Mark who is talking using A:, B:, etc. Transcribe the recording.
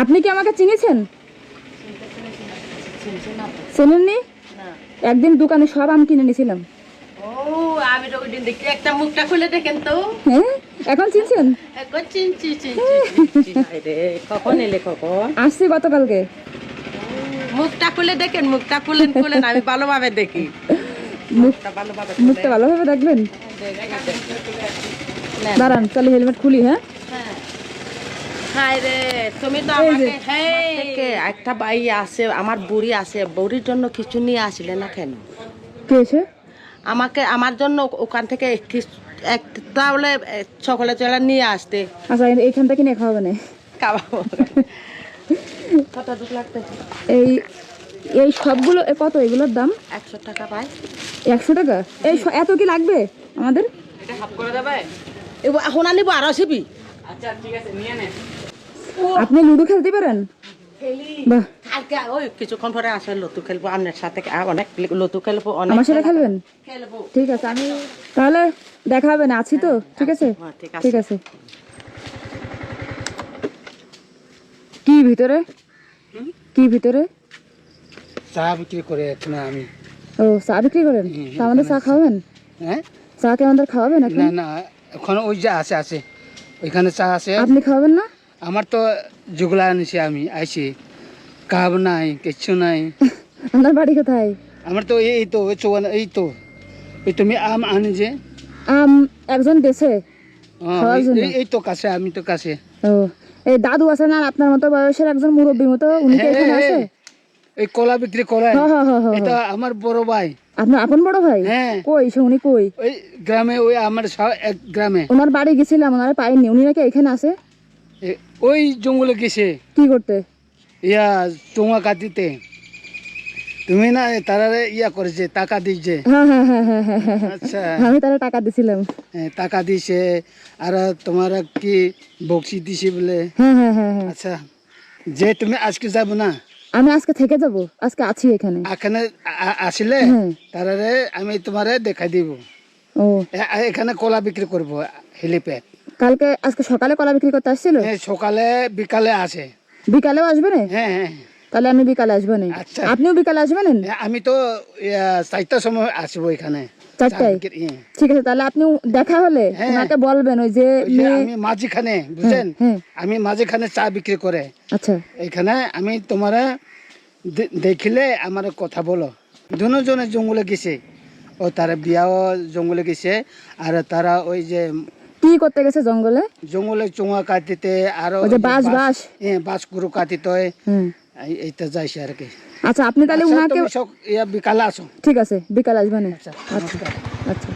A: আপনি কি আমাকে চিনেছেন? চেনেননি? একদিন দোকানে সব আম কিনে নিয়েছিলাম।
B: ও আমি তো ওই দিন দেখি একটা মুখটা খুলে দেখেন তো।
A: হ্যাঁ, এখন চিনছেন?
B: এখন চিনছি রে। কখন এলে কখন?
A: আসছি গতকালকে।
B: মুখটা খুলে দেখেন, মুখটা খুলেন আমি ভালোভাবে দেখি। মুখটা ভালোভাবে
A: মুখটা ভালোভাবে দেখবেন। দাঁড়ান তাহলে হেলমেট খুলি। হ্যাঁ
B: হায় রে, তুমি তো আমাকে থেকে একটা বাই আছে, আমার বুড়ি আছে, বুড়ির জন্য কিছু নিয়ে আসলে না কেন?
A: কে এসে?
B: আমাকে আমার জন্য ওখান থেকে তাহলে সকালে চলে নিয়ে আসতে।
A: আচ্ছা এইখান থেকে নিয়ে খাওয়াবে না?
B: খাওয়াবো। কত দুধ লাগবে?
A: এই এই সবগুলো কত? এগুলোর দাম
B: 100 টাকা পাই।
A: 100 টাকা? এই এত কি লাগবে আমাদের?
B: এটা হাফ করে দেবে? এখন আনিব আরো আসবি। আচ্ছা ঠিক আছে নিয়ে নে।
A: আপনি লুডো খেলতে পারেন? বাহ,
B: কালকে ওই কিছুক্ষণ পরে আসলে লতু খেলবো আপনার সাথে, অনেক লতু খেলবো।
A: আমার সাথে খেলবেন?
B: খেলবো।
A: ঠিক আছে, আমি তাহলে দেখা হবে না, আছি তো। ঠিক আছে ঠিক আছে। কি ভিতরে? কি ভিতরে?
C: চা বিক্রি করে এখন আমি।
A: ও চা বিক্রি করেন? তা আমাদের চা খাওয়াবেন?
C: হ্যাঁ
A: চা কে আমাদের খাওয়াবেন এখন?
C: না না, এখন ওই যে আছে ওইখানে চা আছে।
A: আপনি খাওয়াবেন না?
C: আমার তো জুগলা আনিছি, আমি আইছি, কাব নাই কিচ্ছু নাই।
A: আপনার বাড়ি কোথায়?
C: আমার তো এই তো ওই চৌয়ান, এই তো ওই তুমি আম আনি যে
A: একজন দেশে খাওয়ার জন্য।
C: এই তো কাছে, আমি তো কাছে।
A: ও এই দাদু আছে না আপনার মতো বয়সের একজন মুরব্বী মতো, উনি কি এখানে আছে?
C: এই কলা বিক্রি করে,
A: হ্যাঁ।
C: এটা আমার বড় ভাই।
A: আপনার আপন বড় ভাই?
C: হ্যাঁ।
A: কই সে? উনি কই?
C: ওই গ্রামে, ওই আমার এক গ্রামে।
A: ওনার বাড়ি গেছিলাম, ওনারা পাইনি। উনি নাকি এখানে আছে?
C: ওই জঙ্গলে গেছে।
A: কি করতে?
C: ইয়া চোঙা কাটিতে। তুমি না তারা ইয়া করেছে, টাকা দিয়েছে।
A: হ্যাঁ।
C: আচ্ছা,
A: আমি তারা টাকা দিছিলাম।
C: টাকা দিছে আর তোমার কি বক্সি দিছে বলে।
A: হ্যাঁ।
C: আচ্ছা, যে তুমি আজকে যাব না?
A: আমি আজকে থেকে যাব, আজকে আছি এখানে।
C: এখানে আসলে
A: হ্যাঁ।
C: তারারে আমি তোমারে দেখাই দিব।
A: ও
C: এখানে কলা বিক্রি করব, হেলিপ্যাড।
A: কালকে আজকে সকালে কলা বিক্রি করতে আসছিল?
C: সকালে বিকালে আসে।
A: বিকালেও আসবে না?
C: হ্যাঁ।
A: তাহলে আমি বিকালে আসবো না।
C: আচ্ছা।
A: আপনিও বিকালে আসবেন?
C: আমি তো 4টার সময় আসবো এখানে।
A: 4টায়? ঠিক আছে, তাহলে আপনি দেখা হলে ওনাকে বলবেন ওই যে
C: আমি মাঝখানে, বুঝছেন, আমি মাঝখানে চা বিক্রি করে।
A: আচ্ছা,
C: এখানে আমি তোমারে দেখিলে আমার কথা বলো। দুজনে জঙ্গলে গেছে, ও তারা বিয়াও জঙ্গলে গেছে, আর তারা ওই যে
A: কি করতে গেছে জঙ্গলে?
C: জঙ্গলে চোঙা কাটিতে, আর বাঁশ গুরু কাটিতে, এইটা যাইছে আর কি।
A: আচ্ছা, আপনি তাহলে উনাকে
C: বিকালে আসো।
A: ঠিক আছে, বিকালে আসবেন।
C: আচ্ছা,
A: আচ্ছা।